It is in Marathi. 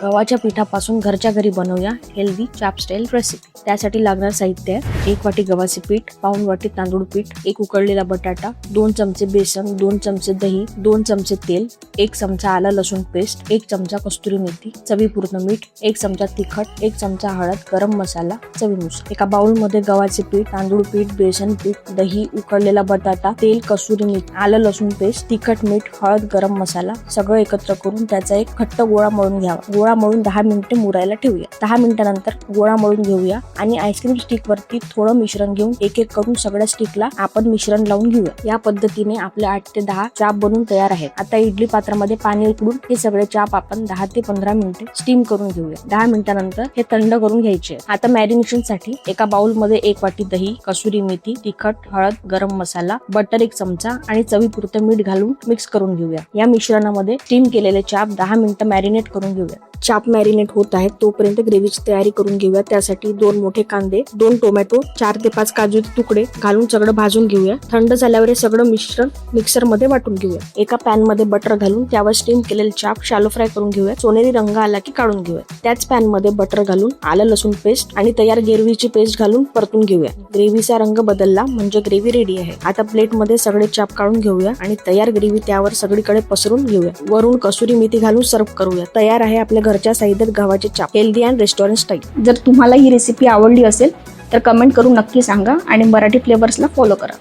गव्हाच्या पिठापासून घरच्या घरी बनवूया हेल्दी चाप स्टाईल रेसिपी। त्यासाठी लागणार साहित्य आहे 1 वाटी गव्हाचे पीठ, पाऊण वाटी तांदूळ पीठ, 1 उकळलेला बटाटा, 2 चमचे बेसन, 2 चमचे दही, 2 चमचे तेल, 1 चमचा आलं लसूण पेस्ट, 1 चमचा कस्तुरी मेथी, चवीपुरतं मीठ, 1 चमचा तिखट, 1 चमचा हळद, गरम मसाला चवीनुसार। एका बाउल मध्ये गव्हाचे पीठ, तांदूळ पीठ, बेसन पीठ, दही, उकळलेला बटाटा, तेल, कस्तुरी मेथी, आलं लसूण पेस्ट, तिखट, मीठ, हळद, गरम मसाला सगळं एकत्र करून त्याचा एक घट्ट गोळा मळून घ्यावा। गोळा मळून 10 मिनिटे मुरायला ठेवूया। 10 मिनिटांनंतर गोळा मळून घेऊया आणि आईस्क्रीम स्टिक वरती थोडं मिश्रण घेऊन एक एक करून सगळ्या स्टिकला आपण मिश्रण लावून घेऊया। या पद्धतीने आपले 8 ते 10 चाप बनून तयार आहेत। आता इडली पात्रामध्ये पाणी उकळून हे सगळे चाप आपण 10 ते 15 मिनिटे स्टीम करून घेऊया। 10 मिनिटांनंतर हे थंड करून घ्यायचे। आता मॅरिनेशन साठी एका बाउल मध्ये 1 वाटी दही, कसुरी मेथी, तिखट, हळद, गरम मसाला, बटर 1 चमचा आणि चवीपुरतं मीठ घालून मिक्स करून घेऊया। या मिश्रणामध्ये स्टीम केलेले चाप 10 मिनिटं मॅरिनेट करून घेऊया। चाप मॅरिनेट होत आहेत तोपर्यंत ग्रेव्हीची तयारी करून घेऊया। त्यासाठी 2 मोठे कांदे, 2 टोमॅटो, 4 ते 5 काजूचे तुकडे घालून सगळं भाजून घेऊया। थंड झाल्यावर हे सगळं मिश्रण मिक्सर मध्ये वाटून घेऊया। एका पॅन मध्ये बटर घालून त्यावर स्टीम केलेले चाप शॅलो फ्राय करून घेऊया। सोनेरी रंग आला की काढून घेऊया। त्याच पॅन मध्ये बटर घालून आलं लसूण पेस्ट आणि तयार ग्रेव्हीची पेस्ट घालून परतून घेऊया। ग्रेव्हीचा रंग बदलला म्हणजे ग्रेव्ही रेडी आहे। आता प्लेट मध्ये सगळे चाप काढून घेऊया आणि तयार ग्रेव्ही त्यावर सगळीकडे पसरून घेऊया। वरून कसुरी मेथी घालून सर्व्ह करूया। तयार आहे आपल्या घरच्या साहित्यात गव्हाचे चाप, हेल्दी अँड रेस्टॉरंट स्टाईल। जर तुम्हाला ही रेसिपी आवडली असेल तर कमेंट करून नक्की सांगा आणि मराठी फ्लेवर्सला फॉलो करा।